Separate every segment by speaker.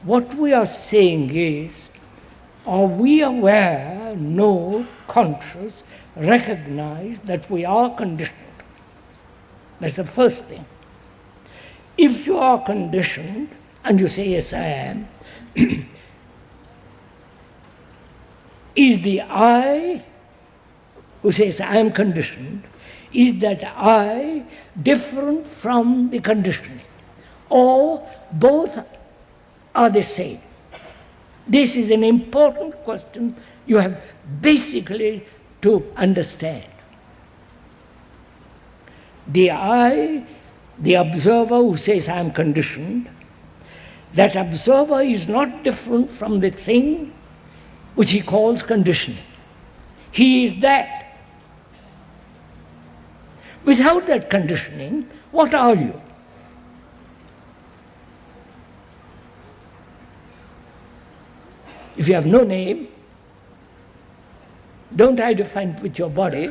Speaker 1: What we are saying is, are we aware, know, conscious, recognize that we are conditioned? That's the first thing. If you are conditioned, and you say, yes, I am, is the I who says, I am conditioned, is that I different from the conditioning? Or both are the same? This is an important question you have basically to understand. The I, the observer who says, I am conditioned, that observer is not different from the thing which he calls conditioning. He is that. Without that conditioning, what are you? If you have no name, don't identify with your body,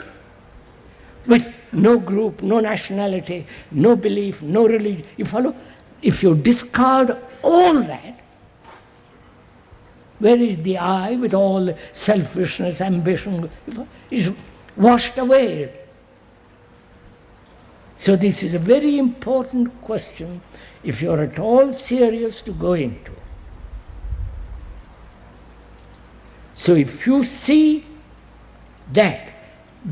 Speaker 1: with no group, no nationality, no belief, no religion. You follow? If you discard all that, where is the I with all selfishness, ambition? Is washed away. So this is a very important question if you're at all serious to go into. So if you see that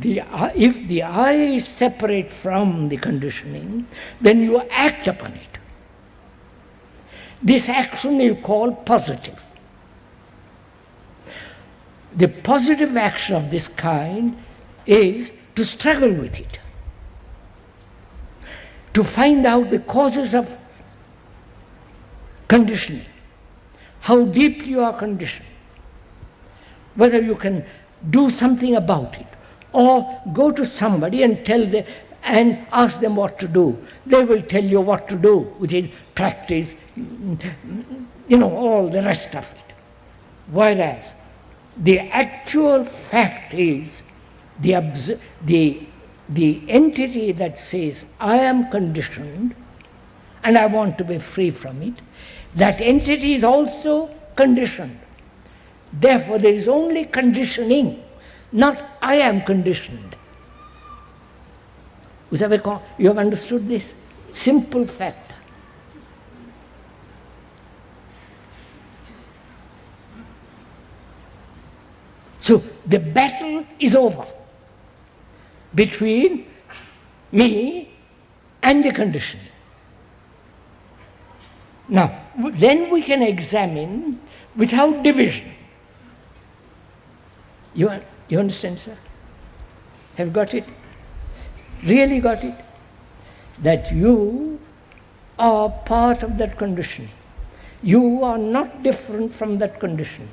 Speaker 1: if the I is separate from the conditioning, then you act upon it. This action you call positive. The positive action of this kind is to struggle with it, to find out the causes of conditioning, how deeply you are conditioned, whether you can do something about it, or go to somebody and tell them and ask them what to do. They will tell you what to do, which is practice, all the rest of it. Whereas the actual fact is the entity that says, I am conditioned and I want to be free from it, that entity is also conditioned. Therefore, there is only conditioning, not I am conditioned. You have understood this? Simple fact. So the battle is over between me and the conditioning. Now, then we can examine without division. You understand, sir? Have got it? Really got it? That you are part of that condition. You are not different from that condition.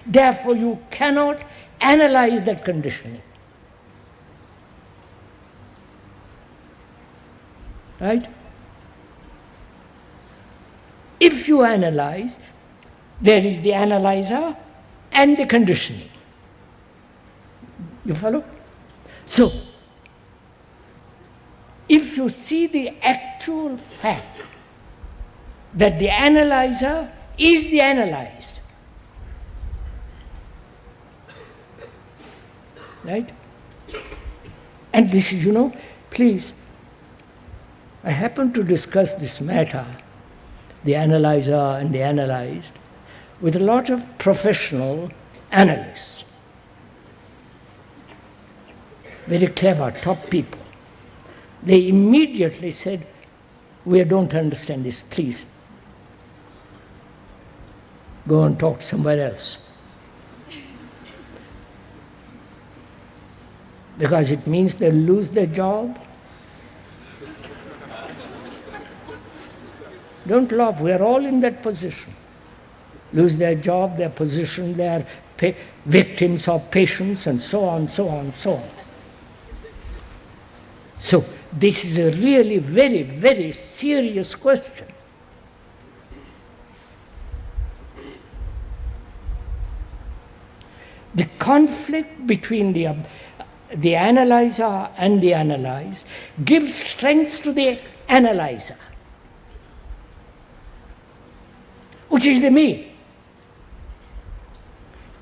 Speaker 1: Therefore, you cannot analyze that conditioning. Right? If you analyze, there is the analyzer and the conditioning. You follow? So, if you see the actual fact that the analyzer is the analyzed, right? And this is, please, I happen to discuss this matter, the analyzer and the analyzed, with a lot of professional analysts. Very clever, top people. They immediately said, we don't understand this, please. Go and talk somewhere else. Because it means they'll lose their job. Don't laugh, we're all in that position. Lose their job, their position, their victims of patients, and so on, so on, so on. So, this is a really very, very serious question. The conflict between the analyzer and the analyzed gives strength to the analyzer, which is the me.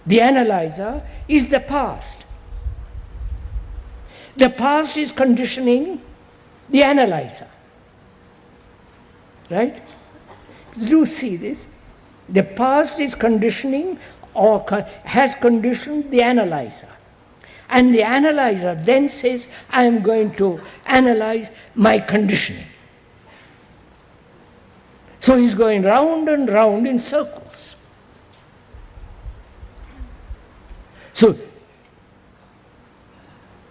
Speaker 1: The analyzer is the past. The past is conditioning the analyzer. Right? Do you see this? The past is conditioning or has conditioned the analyzer. And the analyzer then says, I am going to analyze my conditioning. So he's going round and round in circles. So,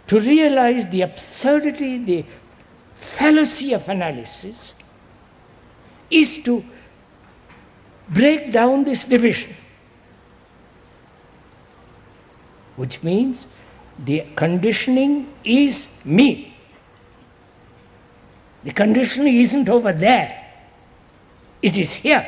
Speaker 1: to realize the absurdity, the fallacy of analysis, is to break down this division, which means the conditioning is me. The conditioning isn't over there. It is here.